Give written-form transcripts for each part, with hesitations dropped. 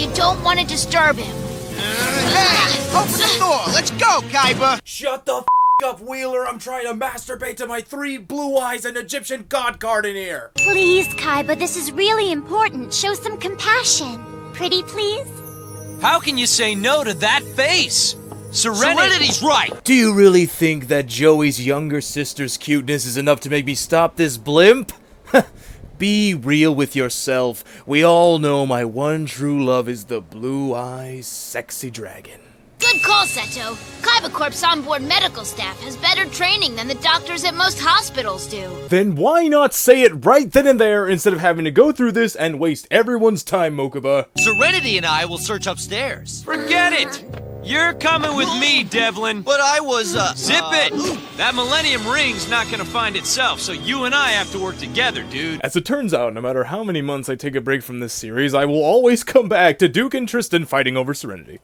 you don't want to disturb him. Hey, open the door. Let's go, Kaiba. Shut the up, Wheeler. I'm trying to masturbate to my 3 blue eyes and Egyptian god card in here. Please, Kaiba, this is really important. Show some compassion. Pretty, please? How can you say no to that face? Serenity's right! Do you really think that Joey's younger sister's cuteness is enough to make me stop this blimp? Be real with yourself. We all know my one true love is the blue-eyes sexy dragon. Good call, Seto. Kaiba Corp's onboard medical staff has better training than the doctors at most hospitals do. Then why not say it right then and there instead of having to go through this and waste everyone's time, Mokuba? Serenity and I will search upstairs. Forget it! You're coming with me, Devlin. But I was, Zip it! That Millennium Ring's not gonna find itself, so you and I have to work together, dude. As it turns out, no matter how many months I take a break from this series, I will always come back to Duke and Tristan fighting over Serenity.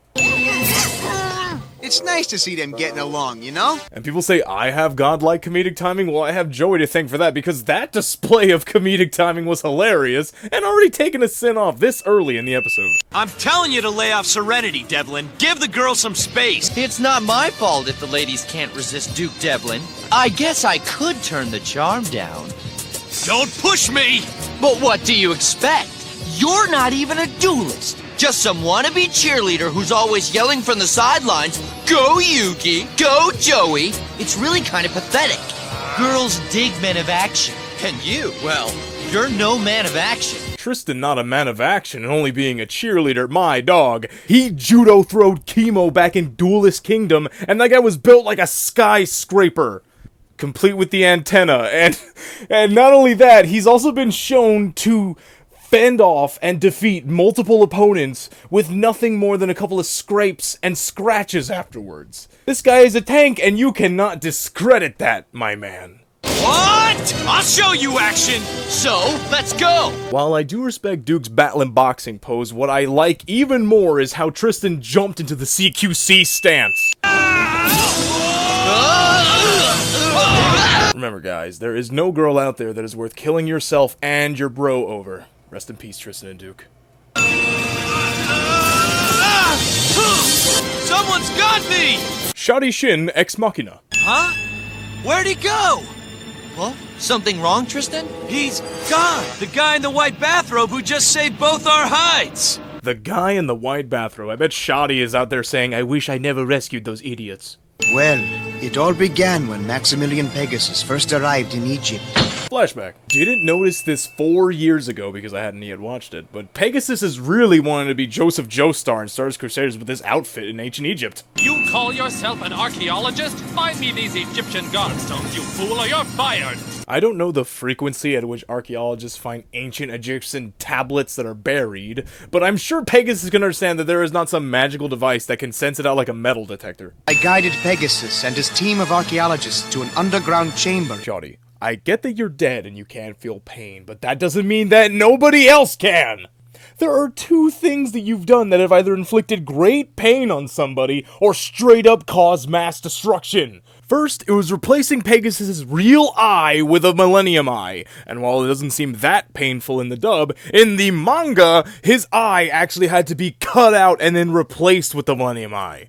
It's nice to see them getting along, you know? And people say I have godlike comedic timing. Well, I have Joey to thank for that, because that display of comedic timing was hilarious and already taken a sin off this early in the episode. I'm telling you to lay off Serenity, Devlin. Give the girl some space. It's not my fault if the ladies can't resist Duke Devlin. I guess I could turn the charm down. Don't push me! But what do you expect? You're not even a duelist. Just some wannabe cheerleader who's always yelling from the sidelines, "Go Yugi! Go Joey!" It's really kind of pathetic. Girls dig men of action. And you, well, you're no man of action. Tristan not a man of action and only being a cheerleader, my dog. He judo-throwed Chemo back in Duelist Kingdom, and that guy was built like a skyscraper. Complete with the antenna, and not only that, he's also been shown to fend off and defeat multiple opponents with nothing more than a couple of scrapes and scratches afterwards. This guy is a tank, and you cannot discredit that, my man. What? I'll show you action! So, let's go! While I do respect Duke's battling boxing pose, what I like even more is how Tristan jumped into the CQC stance. Remember guys, there is no girl out there that is worth killing yourself and your bro over. Rest in peace, Tristan and Duke. Someone's got me! Shoddy Shin Ex Machina. Huh? Where'd he go? What? Something wrong, Tristan? He's gone! The guy in the white bathrobe who just saved both our hides! The guy in the white bathrobe. I bet Shoddy is out there saying, I wish I never rescued those idiots. Well, it all began when Maximilian Pegasus first arrived in Egypt. Flashback. Didn't notice this 4 years ago because I hadn't yet watched it, but Pegasus is really wanting to be Joseph Joestar in Star Wars Crusaders with this outfit in ancient Egypt. You call yourself an archaeologist? Find me these Egyptian godstones, you fool, or you're fired! I don't know the frequency at which archaeologists find ancient Egyptian tablets that are buried, but I'm sure Pegasus can understand that there is not some magical device that can sense it out like a metal detector. I guided Pegasus and his team of archaeologists to an underground chamber. Shoddy, I get that you're dead and you can't feel pain, but that doesn't mean that nobody else can! There are 2 things that you've done that have either inflicted great pain on somebody or straight up caused mass destruction. First, it was replacing Pegasus's real eye with a Millennium Eye, and while it doesn't seem that painful in the dub, in the manga, his eye actually had to be cut out and then replaced with the Millennium Eye.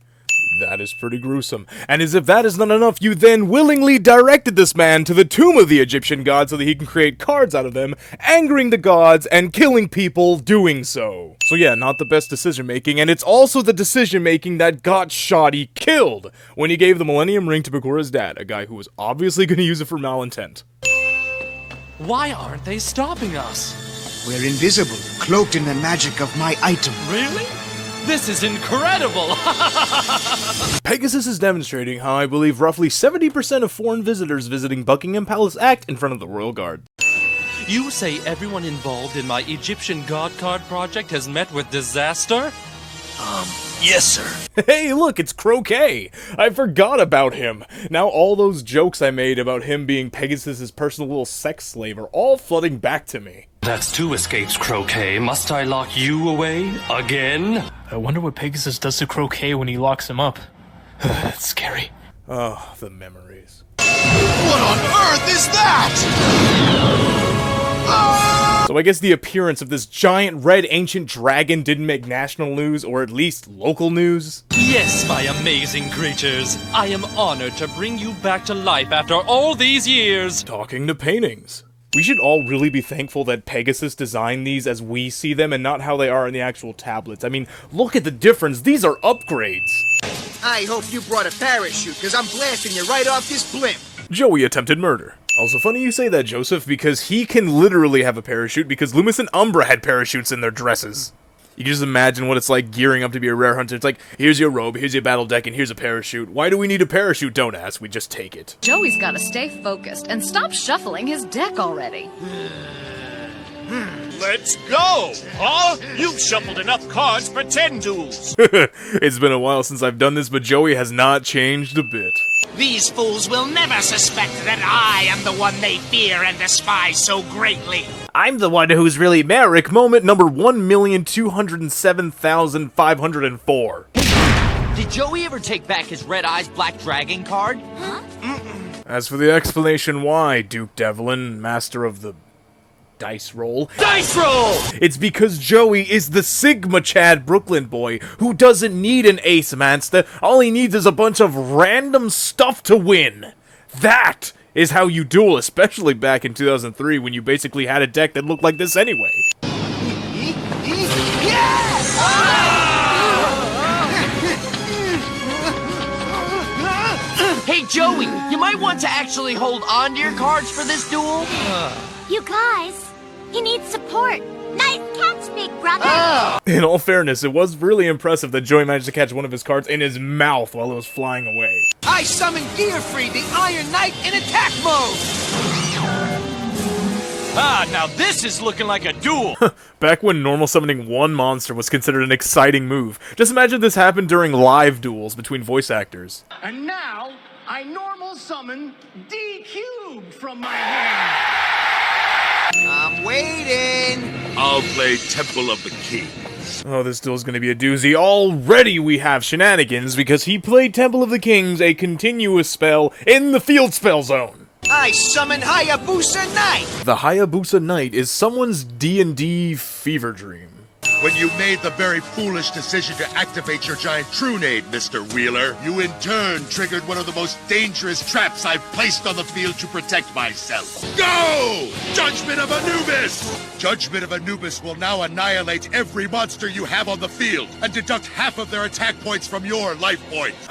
That is pretty gruesome. And as if that is not enough, you then willingly directed this man to the tomb of the Egyptian god so that he can create cards out of them, angering the gods and killing people doing so. So yeah, not the best decision making, and it's also the decision making that got Shoddy killed when he gave the Millennium Ring to Bakura's dad, a guy who was obviously going to use it for malintent. Why aren't they stopping us? We're invisible, cloaked in the magic of my item. Really? This is incredible! Pegasus is demonstrating how I believe roughly 70% of foreign visitors visiting Buckingham Palace act in front of the Royal Guard. You say everyone involved in my Egyptian god card project has met with disaster? Yes, sir. Hey, look, it's Croquet! I forgot about him! Now all those jokes I made about him being Pegasus's personal little sex slave are all flooding back to me. That's 2 escapes, Croquet. Must I lock you away? Again? I wonder what Pegasus does to Croquet when he locks him up. That's scary. Oh, the memories. What on earth is that? Ah! So I guess the appearance of this giant red ancient dragon didn't make national news, or at least local news. Yes, my amazing creatures. I am honored to bring you back to life after all these years. Talking to paintings. We should all really be thankful that Pegasus designed these as we see them and not how they are in the actual tablets. I mean, look at the difference. These are upgrades. I hope you brought a parachute, because I'm blasting you right off this blimp. Joey attempted murder. Also funny you say that, Joseph, because he can literally have a parachute because Loomis and Umbra had parachutes in their dresses. You can just imagine what it's like gearing up to be a rare hunter. It's like, here's your robe, here's your battle deck, and here's a parachute. Why do we need a parachute? Don't ask, we just take it. Joey's gotta stay focused and stop shuffling his deck already. Let's go! Huh? You've shuffled enough cards for 10 duels. It's been a while since I've done this, but Joey has not changed a bit. These fools will never suspect that I am the one they fear and despise so greatly. I'm the one who's really Merrick. Moment number 1,207,504. Did Joey ever take back his Red Eyes Black Dragon card? Huh? As for the explanation why, Duke Devlin, master of the dice roll. Dice roll! It's because Joey is the Sigma Chad Brooklyn boy who doesn't need an ace manster. All he needs is a bunch of random stuff to win. That is how you duel, especially back in 2003 when you basically had a deck that looked like this anyway. Hey Joey, you might want to actually hold on to your cards for this duel. You guys, he needs support. Nice catch, big brother. In all fairness, it was really impressive that Joey managed to catch one of his cards in his mouth while it was flying away. I summon Gearfree, the Iron Knight, in attack mode! Ah, now this is looking like a duel. Back when normal summoning one monster was considered an exciting move. Just imagine this happened during live duels between voice actors. And now, I normal summon D-Cube from my hand. I'm waiting. I'll play Temple of the King. Oh, this duel's gonna be a doozy. Already we have shenanigans because he played Temple of the Kings, a continuous spell, in the field spell zone. I summon Hayabusa Knight. The Hayabusa Knight is someone's D&D fever dream. When you made the very foolish decision to activate your giant Trunade, Mr. Wheeler, you in turn triggered one of the most dangerous traps I've placed on the field to protect myself. Go! Judgment of Anubis! Judgment of Anubis will now annihilate every monster you have on the field and deduct half of their attack points from your life points.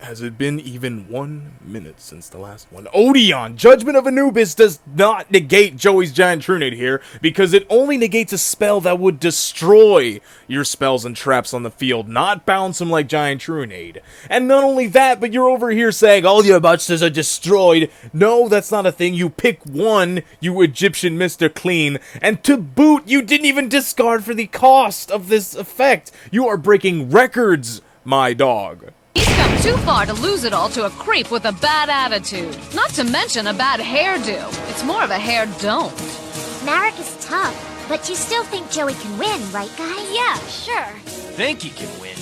Has it been even 1 minute since the last one? Odion! Judgment of Anubis does not negate Joey's giant Trunade here, because it only negates a spell that would destroy your spells and traps on the field, not bounce them like giant Trunade. And not only that, but you're over here saying all your monsters are destroyed. No, that's not a thing. You pick one, you Egyptian Mr. Clean, and to boot, you didn't even discard for the cost of this effect. You are breaking records, my dog. He's come too far to lose it all to a creep with a bad attitude. Not to mention a bad hairdo. It's more of a hair don't. Marek is tough, but you still think Joey can win, right, guys? Yeah, sure. Think he can win.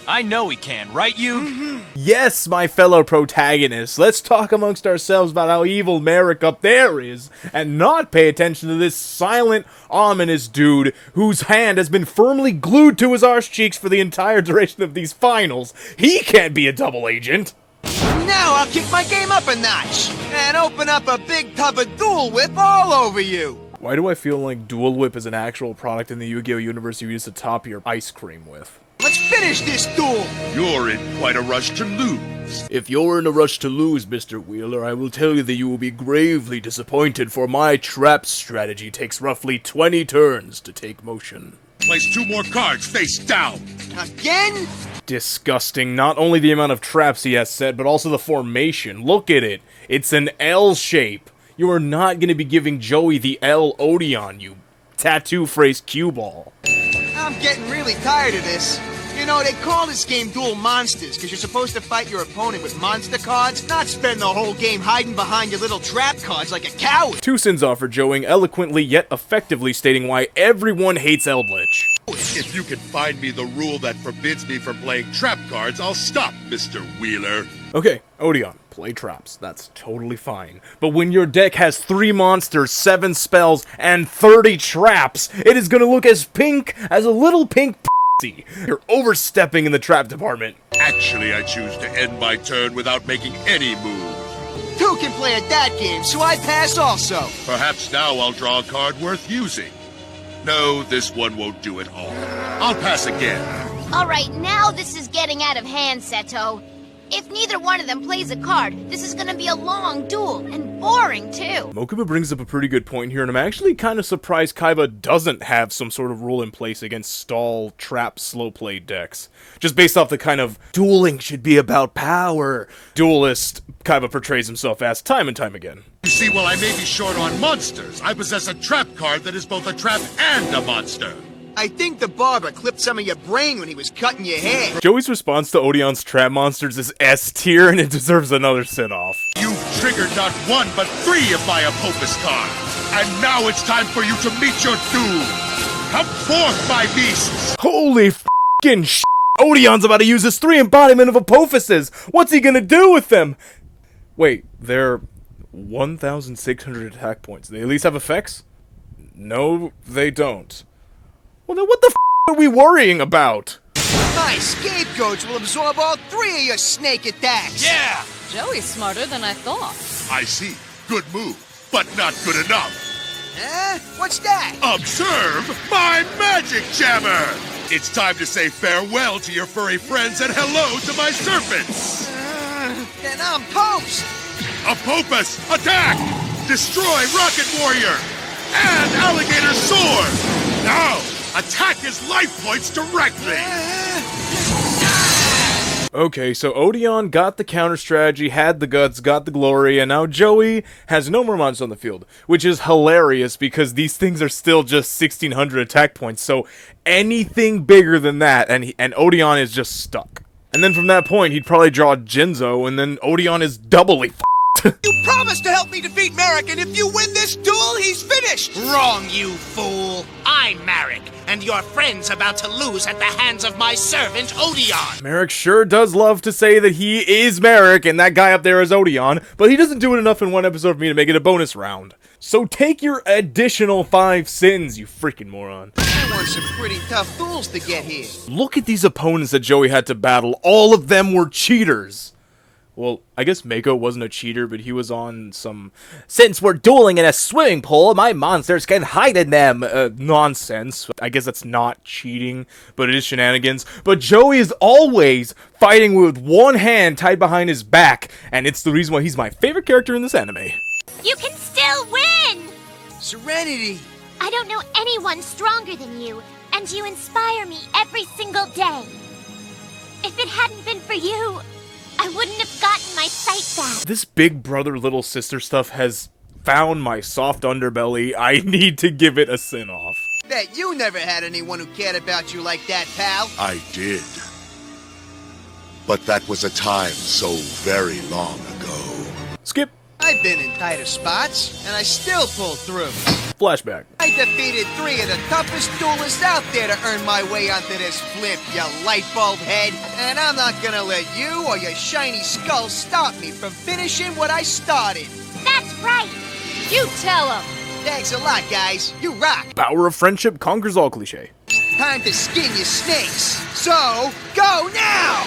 I know he can, right you? Yes, my fellow protagonists, let's talk amongst ourselves about how evil Merrick up there is, and not pay attention to this silent, ominous dude whose hand has been firmly glued to his arse cheeks for the entire duration of these finals. He can't be a double agent. Now I'll kick my game up a notch and open up a big tub of Duel Whip all over you. Why do I feel like Duel Whip is an actual product in the Yu-Gi-Oh! Universe you use to top your ice cream with? Let's finish this duel! You're in quite a rush to lose. If you're in a rush to lose, Mr. Wheeler, I will tell you that you will be gravely disappointed, for my trap strategy takes roughly 20 turns to take motion. Place 2 more cards face down. Again? Disgusting. Not only the amount of traps he has set, but also the formation. Look at it. It's an L shape. You are not going to be giving Joey the L Odion, you tattoo-phrased cue ball. I'm getting really tired of this. You know, they call this game Duel Monsters, because you're supposed to fight your opponent with monster cards, not spend the whole game hiding behind your little trap cards like a coward. Two sins offered Joey, eloquently yet effectively stating why everyone hates Eldritch. If you can find me the rule that forbids me from playing trap cards, I'll stop, Mr. Wheeler. Okay, Odion. play traps. That's totally fine. But when your deck has 3 monsters, 7 spells, and 30 traps, it is gonna look as pink as a little pink pussy. You're overstepping in the trap department. Actually, I choose to end my turn without making any move. 2 can play at that game, so I pass also. Perhaps now I'll draw a card worth using. No, this one won't do it all. I'll pass again. Alright, now this is getting out of hand, Seto. If neither one of them plays a card, this is gonna be a long duel, and boring too. Mokuba brings up a pretty good point here, and I'm actually kind of surprised Kaiba doesn't have some sort of rule in place against stall, trap, slow play decks. Just based off the kind of dueling should be about power duelist Kaiba portrays himself as time and time again. You see, while I may be short on monsters, I possess a trap card that is both a trap and a monster. I think the barber clipped some of your brain when he was cutting your hair. Joey's response to Odion's trap monsters is S tier, and it deserves another send-off. You've triggered not 1, but 3 of my Apopus cards. And now it's time for you to meet your doom. Come forth, my beasts! Holy f***ing shit! Odion's about to use his 3 embodiment of Apophyses! What's he gonna do with them? Wait, they're 1,600 attack points. They at least have effects? No, they don't. Well, then what the f*** are we worrying about? My scapegoats will absorb all 3 of your snake attacks. Yeah! Joey's smarter than I thought. I see. Good move, but not good enough. Huh? What's that? Observe my magic jammer! It's time to say farewell to your furry friends and hello to my serpents! Then I'm post! Apopus, attack! Destroy Rocket Warrior! And Alligator Sword! Now, attack his life points directly! Okay, so Odion got the counter strategy, had the guts, got the glory, and now Joey has no more monsters on the field, which is hilarious because these things are still just 1,600 attack points, so anything bigger than that, and Odion is just stuck. And then from that point, he'd probably draw Jinzo, and then Odion is doubly f***ed. You promised to help me defeat Merrick, and if you win this duel, he's finished! Wrong, you fool! I'm Marek, and your friend's about to lose at the hands of my servant, Odion! Merrick sure does love to say that he is Merrick, and that guy up there is Odion, but he doesn't do it enough in one episode for me to make it a bonus round. So take your additional 5 sins, you freaking moron. I want some pretty tough duels to get here. Look at these opponents that Joey had to battle. All of them were cheaters. Well, I guess Mako wasn't a cheater, but he was on some "since we're dueling in a swimming pool, my monsters can hide in them" nonsense. I guess that's not cheating, but it is shenanigans. But Joey is always fighting with one hand tied behind his back, and it's the reason why he's my favorite character in this anime. You can still win! Serenity! I don't know anyone stronger than you, and you inspire me every single day. If it hadn't been for you, I wouldn't have gotten my sight back. This big brother, little sister stuff has found my soft underbelly. I need to give it a sin-off. Bet you never had anyone who cared about you like that, pal. I did. But that was a time so very long ago. Skip. I've been in tighter spots, and I still pull through. Flashback. I defeated 3 of the toughest duelists out there to earn my way onto this flip, you light bulb head. And I'm not gonna let you or your shiny skull stop me from finishing what I started. That's right. You tell him. Thanks a lot, guys. You rock. Power of friendship conquers all cliche. Time to skin your snakes. So, go now!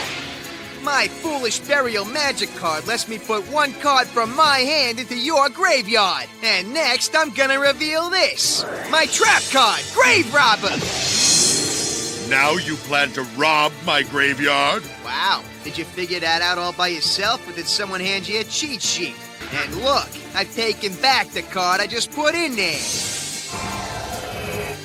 My foolish burial magic card lets me put 1 card from my hand into your graveyard. And next, I'm gonna reveal this. My trap card, Grave Robber. Now you plan to rob my graveyard? Wow, did you figure that out all by yourself, or did someone hand you a cheat sheet? And look, I've taken back the card I just put in there.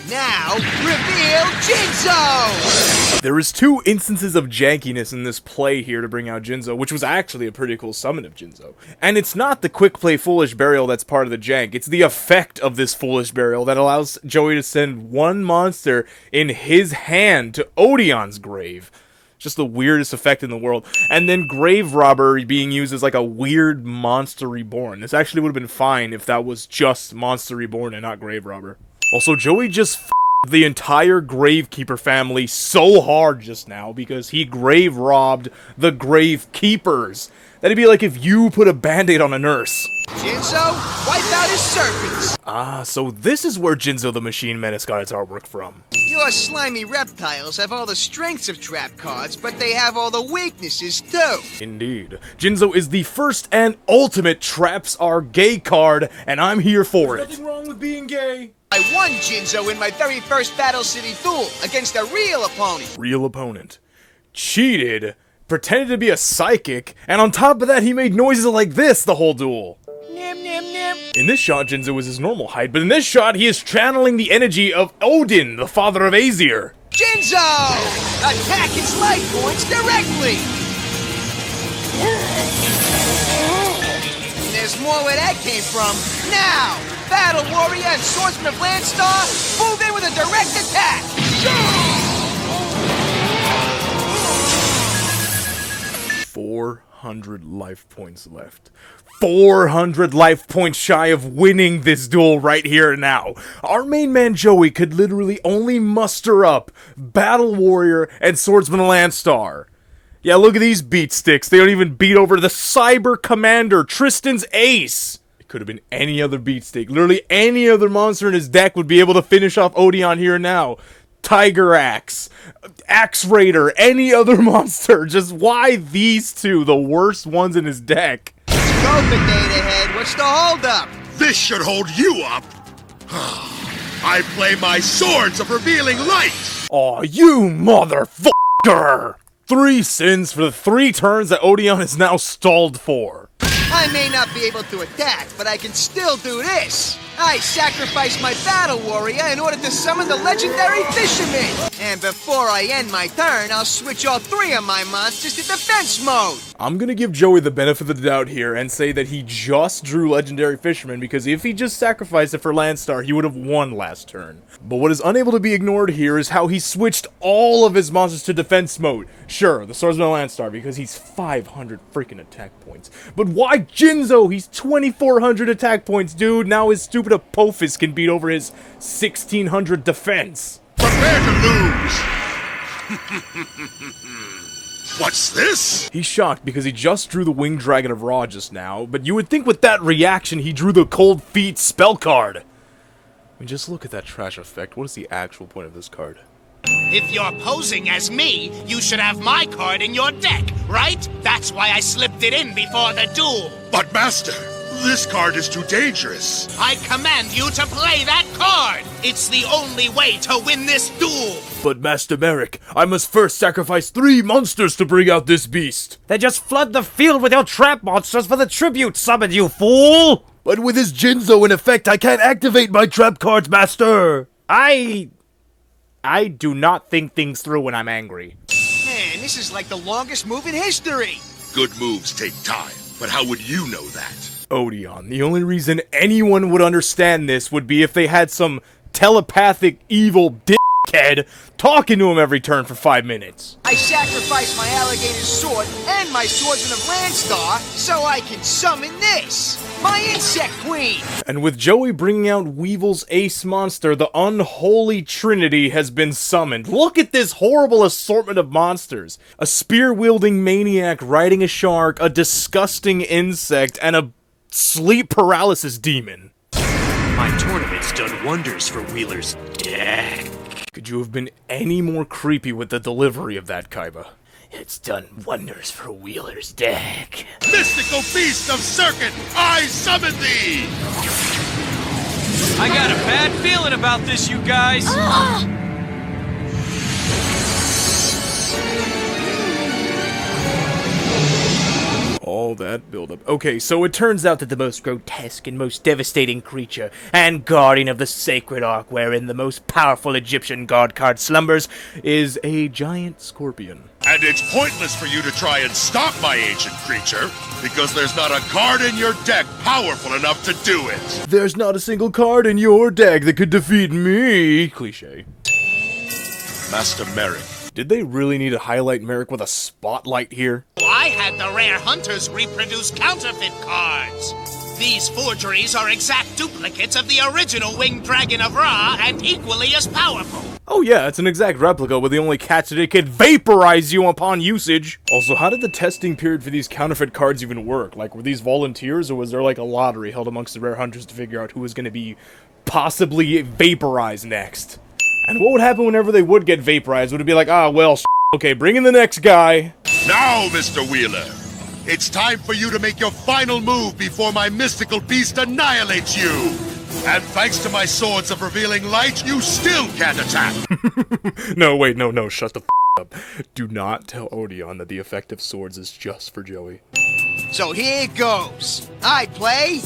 Now, reveal Jinzo! There is 2 instances of jankiness in this play here to bring out Jinzo, which was actually a pretty cool summon of Jinzo. And it's not the quick play Foolish Burial that's part of the jank, it's the effect of this Foolish Burial that allows Joey to send 1 monster in his hand to Odion's grave. Just the weirdest effect in the world. And then Grave Robber being used as like a weird Monster Reborn. This actually would have been fine if that was just Monster Reborn and not Grave Robber. Also, Joey just f***ed the entire Gravekeeper family so hard just now because he grave robbed the Gravekeepers. That'd be like if you put a band-aid on a nurse. Jinzo, wipe out his serpents! Ah, so this is where Jinzo the Machine Menace got its artwork from. Your slimy reptiles have all the strengths of trap cards, but they have all the weaknesses too. Indeed. Jinzo is the first and ultimate traps are gay card, and I'm here for it. Nothing wrong with being gay. I won Jinzo in my very first Battle City duel against a real opponent. Real opponent. Cheated, pretended to be a psychic, and on top of that he made noises like this the whole duel. In this shot, Jinzo is his normal height, but in this shot, he is channeling the energy of Odion, the father of Azir. Jinzo! Attack its life points directly! And there's more where that came from. Now, Battle Warrior and Swordsman of Landstar, move in with a direct attack! 400 life points left. 400 life points shy of winning this duel right here and now. Our main man Joey could literally only muster up Battle Warrior and Swordsman of Landstar. Yeah, look at these beat sticks. They don't even beat over the Cyber Commander, Tristan's ace. It could have been any other beat stick. Literally any other monster in his deck would be able to finish off Odion here and now. Tiger Axe, Axe Raider, any other monster. Just why these two, the worst ones in his deck? Go, Potato Head. What's the holdup? This should hold you up. I play my Swords of Revealing Light. Aw, you motherfucker! 3 sins for the 3 turns that Odion is now stalled for. I may not be able to attack, but I can still do this. I sacrifice my Battle Warrior in order to summon the legendary Fisherman. And before I end my turn, I'll switch all 3 of my monsters to defense mode. I'm gonna give Joey the benefit of the doubt here and say that he just drew Legendary Fisherman, because if he just sacrificed it for Landstar, he would have won last turn. But what is unable to be ignored here is how he switched all of his monsters to defense mode. Sure, the Swordsman of Landstar, because he's 500 freaking attack points. But why Jinzo? He's 2,400 attack points, dude. Now his stupid Apophis can beat over his 1,600 defense. Prepare to lose! What's this? He's shocked because he just drew the Winged Dragon of Ra just now, but you would think with that reaction he drew the Cold Feet spell card. I mean, just look at that trash effect. What is the actual point of this card? If you're posing as me, you should have my card in your deck, right? That's why I slipped it in before the duel. But Master, this card is too dangerous. I command you to play that card. It's the only way to win this duel. But Master Merrick, I must first sacrifice 3 monsters to bring out this beast. Then just flood the field with your trap monsters for the tribute summon, you fool! But with his Jinzo in effect, I can't activate my trap cards, Master. I do not think things through when I'm angry. Man, this is like the longest move in history. Good moves take time, but how would you know that? Odion, the only reason anyone would understand this would be if they had some telepathic evil dickhead talking to him every turn for 5 minutes. I sacrifice my alligator sword and my Swordsman of Landstar so I can summon this, my Insect Queen. And with Joey bringing out Weevil's ace monster, the unholy trinity has been summoned. Look at this horrible assortment of monsters. A spear-wielding maniac riding a shark, a disgusting insect, and a sleep paralysis demon. My tournament's done wonders for Wheeler's deck. Could you have been any more creepy with the delivery of that, Kaiba? It's done wonders for Wheeler's deck. Mystical beast of circuit, I summon thee! I got a bad feeling about this, you guys. All that buildup. Okay, so it turns out that the most grotesque and most devastating creature, and guardian of the sacred ark wherein the most powerful Egyptian god card slumbers, is a giant scorpion. And it's pointless for you to try and stop my ancient creature, because there's not a card in your deck powerful enough to do it. There's not a single card in your deck that could defeat me. Cliché. Master Merrick. Did they really need to highlight Merrick with a spotlight here? I had the rare hunters reproduce counterfeit cards. These forgeries are exact duplicates of the original Winged Dragon of Ra and equally as powerful. Oh yeah, it's an exact replica, but the only catch that it could vaporize you upon usage. Also, how did the testing period for these counterfeit cards even work? Like, were these volunteers, or was there like a lottery held amongst the rare hunters to figure out who was going to be possibly vaporized next? And what would happen whenever they would get vaporized? Would it be like, ah, well, okay, bring in the next guy. Now, Mr. Wheeler, it's time for you to make your final move before my mystical beast annihilates you. And thanks to my swords of revealing light, you still can't attack. No, wait, no, shut the up. Do not tell Odion that the effect of swords is just for Joey. So here it goes. I play...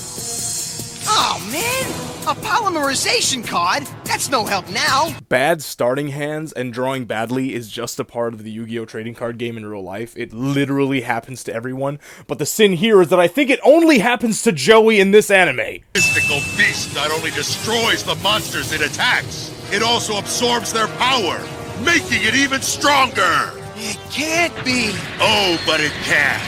Oh, man! A polymerization card? That's no help now! Bad starting hands and drawing badly is just a part of the Yu-Gi-Oh! Trading card game in real life. It literally happens to everyone, but the sin here is that I think it only happens to Joey in this anime. Mystical beast not only destroys the monsters it attacks, it also absorbs their power, making it even stronger! It can't be! Oh, but it can!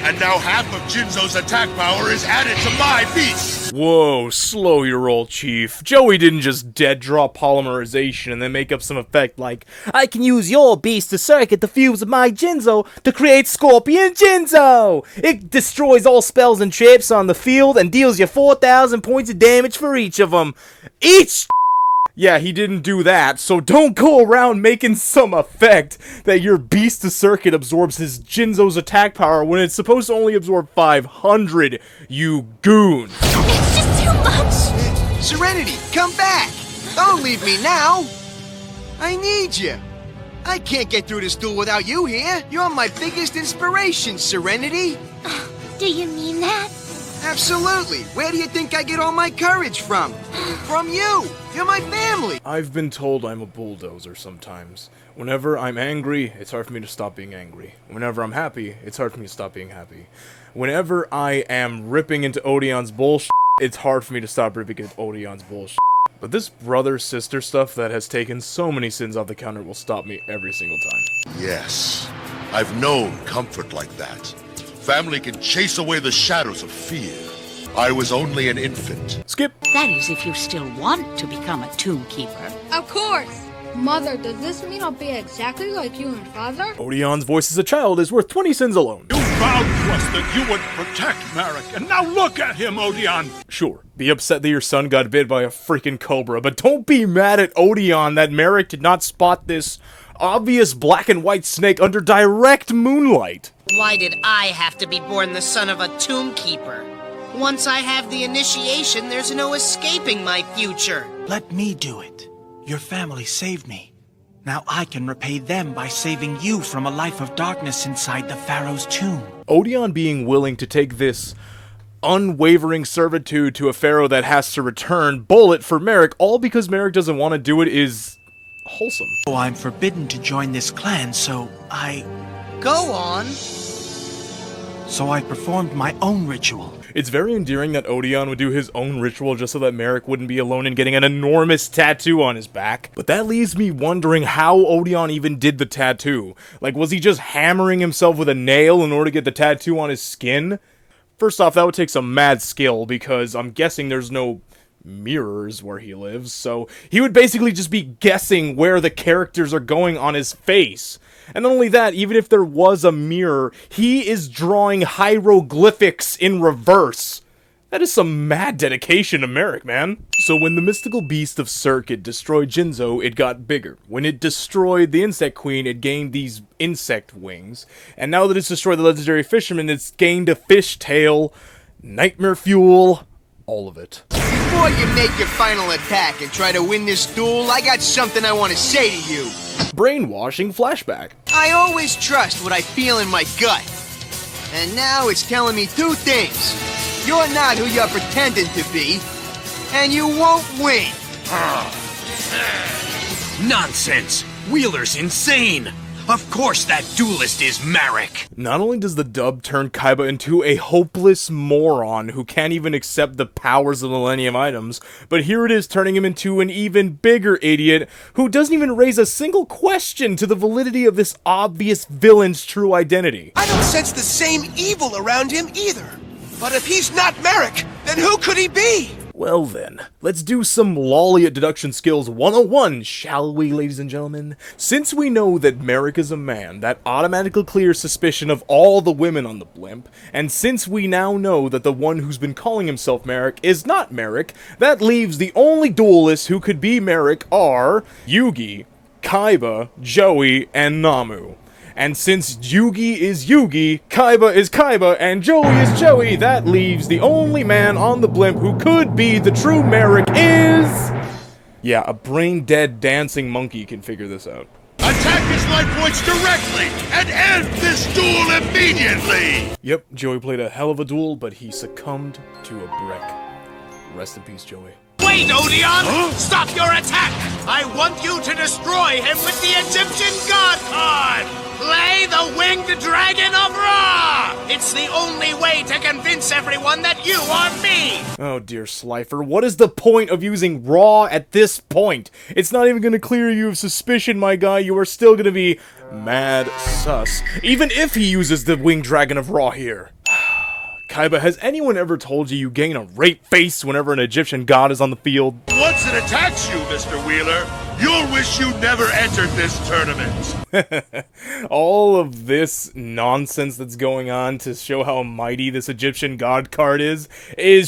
And now half of Jinzo's attack power is added to my beast! Whoa, slow your roll, Chief. Joey didn't just dead draw polymerization and then make up some effect like, I can use your beast to circuit the fuse of my Jinzo to create Scorpion Jinzo! It destroys all spells and traps on the field and deals you 4,000 points of damage for each of them. Yeah, he didn't do that, so don't go around making some effect that your beast to circuit absorbs his Jinzo's attack power when it's supposed to only absorb 500, you goon. It's just too much! Serenity, come back! Don't leave me now! I need you. I can't get through this duel without you here. You're my biggest inspiration, Serenity. Do you mean that? Absolutely. Where do you think I get all my courage from? From you. You're my family. I've been told I'm a bulldozer sometimes. Whenever I'm angry, it's hard for me to stop being angry. Whenever I'm happy, it's hard for me to stop being happy. Whenever I am ripping into Odion's bullshit, it's hard for me to stop ripping into Odion's bullshit. But this brother-sister stuff that has taken so many sins off the counter will stop me every single time. Yes, I've known comfort like that. Family can chase away the shadows of fear. I was only an infant. Skip. That is if you still want to become a tomb keeper. Of course! Mother, does this mean I'll be exactly like you and Father? Odion's voice as a child is worth 20 sins alone. You vowed to us that you would protect Merrick, and now look at him, Odion! Sure, be upset that your son got bit by a freaking cobra, but don't be mad at Odion that Merrick did not spot this obvious black and white snake under direct moonlight. Why did I have to be born the son of a tomb keeper? Once I have the initiation, there's no escaping my future. Let me do it. Your family saved me. Now I can repay them by saving you from a life of darkness inside the Pharaoh's tomb. Odion being willing to take this unwavering servitude to a pharaoh that has to return bullet for Merrick, all because Merrick doesn't want to do it, is wholesome. Oh, I'm forbidden to join this clan, so I... Go on. So I performed my own ritual. It's very endearing that Odion would do his own ritual just so that Merrick wouldn't be alone in getting an enormous tattoo on his back. But that leaves me wondering how Odion even did the tattoo. Like, was he just hammering himself with a nail in order to get the tattoo on his skin? First off, that would take some mad skill, because I'm guessing there's no mirrors where he lives, so he would basically just be guessing where the characters are going on his face. And not only that, even if there was a mirror, he is drawing hieroglyphics in reverse. That is some mad dedication to Merrick, man. So when the mystical beast of Circuit destroyed Jinzo, it got bigger. When it destroyed the Insect Queen, it gained these insect wings. And now that it's destroyed the legendary fisherman, it's gained a fish tail, nightmare fuel, all of it. Before you make your final attack and try to win this duel, I got something I want to say to you. Brainwashing flashback. I always trust what I feel in my gut. And now it's telling me two things. You're not who you're pretending to be, and you won't win. Nonsense! Wheeler's insane! Of course that duelist is Merrick! Not only does the dub turn Kaiba into a hopeless moron who can't even accept the powers of the Millennium items, but here it is turning him into an even bigger idiot who doesn't even raise a single question to the validity of this obvious villain's true identity. I don't sense the same evil around him either. But if he's not Merrick, then who could he be? Well then, let's do some lolly at deduction skills 101, shall we, ladies and gentlemen? Since we know that Merrick is a man, that automatically clears suspicion of all the women on the blimp, and since we now know that the one who's been calling himself Merrick is not Merrick, that leaves the only duelists who could be Merrick are Yugi, Kaiba, Joey, and Namu. And since Yugi is Yugi, Kaiba is Kaiba, and Joey is Joey, that leaves the only man on the blimp who could be the true Merrick is... Yeah, a brain-dead dancing monkey can figure this out. Attack his life points directly and end this duel immediately! Yep, Joey played a hell of a duel, but he succumbed to a brick. Rest in peace, Joey. Wait, Odion! Stop your attack! I want you to destroy him with the Egyptian God card! Play the Winged Dragon of Ra! It's the only way to convince everyone that you are me! Oh dear Slifer, what is the point of using Ra at this point? It's not even gonna clear you of suspicion, my guy. You are still gonna be mad sus. Even if he uses the Winged Dragon of Ra here. Kaiba, has anyone ever told you gain a rape face whenever an Egyptian god is on the field? Once it attacks you, Mr. Wheeler, you'll wish you never entered this tournament. All of this nonsense that's going on to show how mighty this Egyptian god card is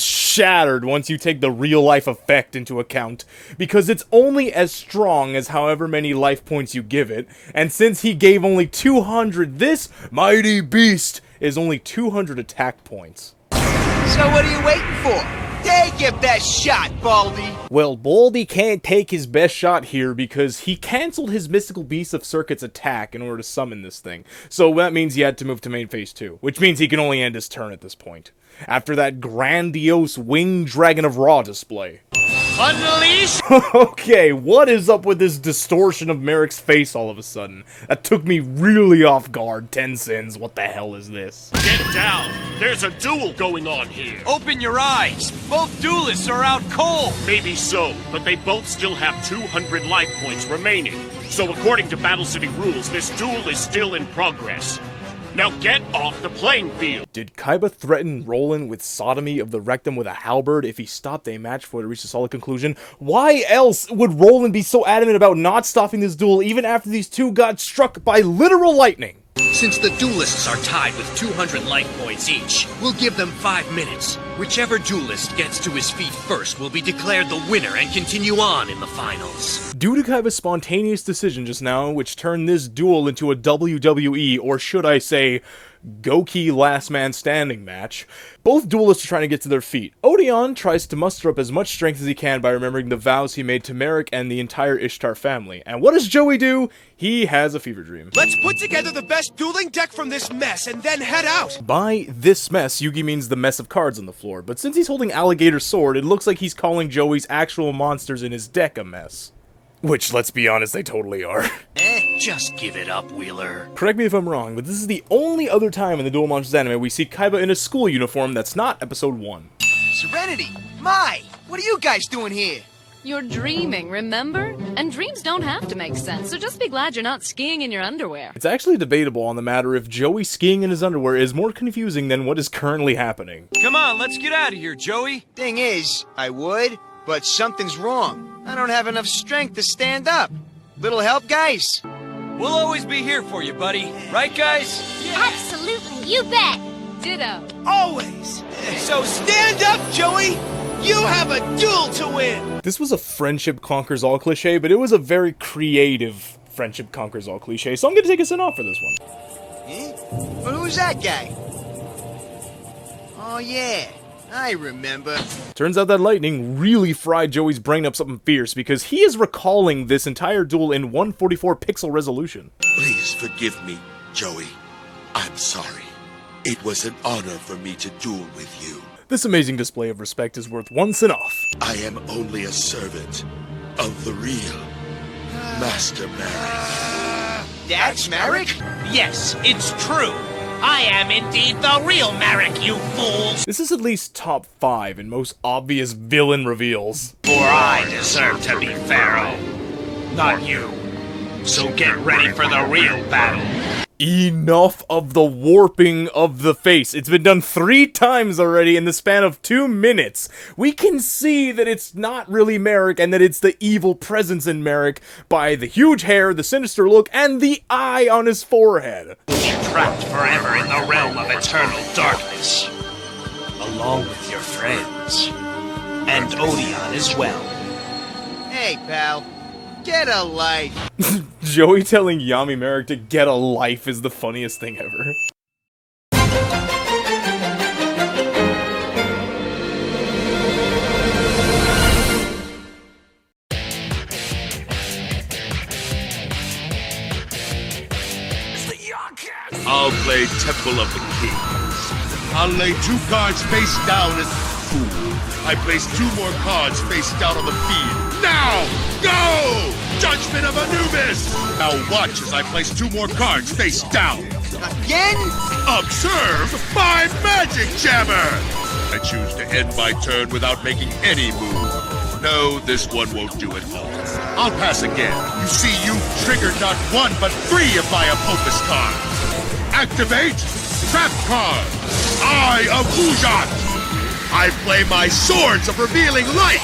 shattered once you take the real-life effect into account, because it's only as strong as however many life points you give it, and since he gave only 200, this mighty beast is only 200 attack points. So what are you waiting for? Take your best shot, Baldy! Well, Baldy can't take his best shot here because he cancelled his Mystical Beast of Circuit's attack in order to summon this thing. So that means he had to move to main phase 2, which means he can only end his turn at this point. After that grandiose Winged Dragon of Ra display. Unleash! Okay, what is up with this distortion of Merrick's face all of a sudden? That took me really off guard. 10 sins, what the hell is this? Get down! There's a duel going on here! Open your eyes! Both duelists are out cold! Maybe so, but they both still have 200 life points remaining. So according to Battle City rules, this duel is still in progress. Now get off the playing field! Did Kaiba threaten Roland with sodomy of the rectum with a halberd if he stopped a match before it reached a solid conclusion? Why else would Roland be so adamant about not stopping this duel even after these two got struck by literal lightning? Since the duelists are tied with 200 life points each, we'll give them 5 minutes. Whichever duelist gets to his feet first will be declared the winner and continue on in the finals. Due to Kaiba's spontaneous decision just now, which turned this duel into a WWE, or should I say, Goki Last Man Standing match, both duelists are trying to get to their feet. Odion tries to muster up as much strength as he can by remembering the vows he made to Merrick and the entire Ishtar family. And what does Joey do? He has a fever dream. Let's put together the best dueling deck from this mess and then head out! By this mess, Yugi means the mess of cards on the floor, but since he's holding Alligator's sword, it looks like he's calling Joey's actual monsters in his deck a mess. Which, let's be honest, they totally are. Just give it up, Wheeler. Correct me if I'm wrong, but this is the only other time in the Duel Monsters anime we see Kaiba in a school uniform that's not episode 1. Serenity! Mai! What are you guys doing here? You're dreaming, remember? And dreams don't have to make sense, so just be glad you're not skiing in your underwear. It's actually debatable on the matter if Joey skiing in his underwear is more confusing than what is currently happening. Come on, let's get out of here, Joey. Thing is, I would, but something's wrong. I don't have enough strength to stand up. Little help, guys? We'll always be here for you, buddy. Right, guys? Absolutely, you bet! Ditto. Always! So stand up, Joey! You have a duel to win! This was a friendship conquers all cliche, but it was a very creative friendship conquers all cliche, so I'm gonna take a sin off for this one. But who's that guy? Oh yeah, I remember. Turns out that lightning really fried Joey's brain up something fierce, because he is recalling this entire duel in 144 pixel resolution. Please forgive me, Joey. I'm sorry. It was an honor for me to duel with you. This amazing display of respect is worth one sin off. I am only a servant of the real Master Merrick. That's Merrick? Yes, it's true. I am indeed the real Merrick, you fools! This is at least top 5 in most obvious villain reveals. For I deserve to be Pharaoh, not you. So get ready for the real battle. Enough of the warping of the face. It's been done 3 times already in the span of 2 minutes. We can see that it's not really Merrick and that it's the evil presence in Merrick by the huge hair, the sinister look, and the eye on his forehead. Trapped forever in the realm of eternal darkness. Along with your friends. And Odion as well. Hey, pal. Get a life. Joey telling Yami Merrick to get a life is the funniest thing ever. I'll play Temple of the Kings. I'll lay 2 cards face down as fool. I place 2 more cards face down on the field. Now, go! Judgment of Anubis! Now watch as I place 2 more cards face down. Again? Observe my magic jammer! I choose to end my turn without making any move. No, this one won't do it. I'll pass again. You see, you've triggered not 1, but 3 of my Apopus cards. Activate Trap Card! Eye of Odion! I play my Swords of Revealing Light!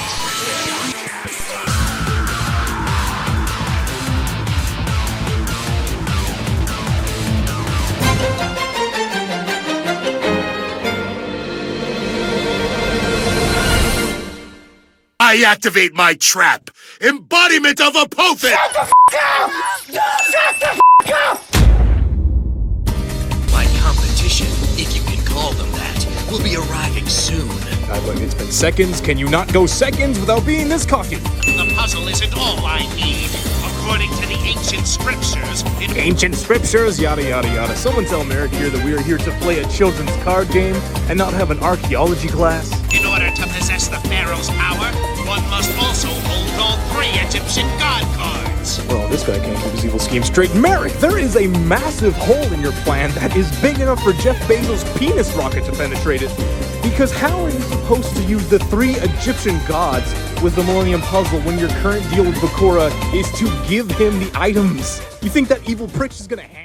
I activate my trap! Embodiment of Apophis! Shut the f*** up! Shut the f*** up! My competition, if you can call them that, will be arriving soon. But it's been seconds. Can you not go seconds without being this cocky? The puzzle isn't all I need. According to the ancient scriptures, Ancient scriptures, yada yada yada. Someone tell Merrick here that we are here to play a children's card game and not have an archaeology class. In order to possess the Pharaoh's power, one must also hold all 3 Egyptian god cards. Well, this guy can't keep his evil scheme straight. Merrick, there is a massive hole in your plan that is big enough for Jeff Bezos' penis rocket to penetrate it. Because how are you supposed to use the 3 Egyptian gods with the Millennium Puzzle when your current deal with Bakura is to give him the items? You think that evil prick is gonna hand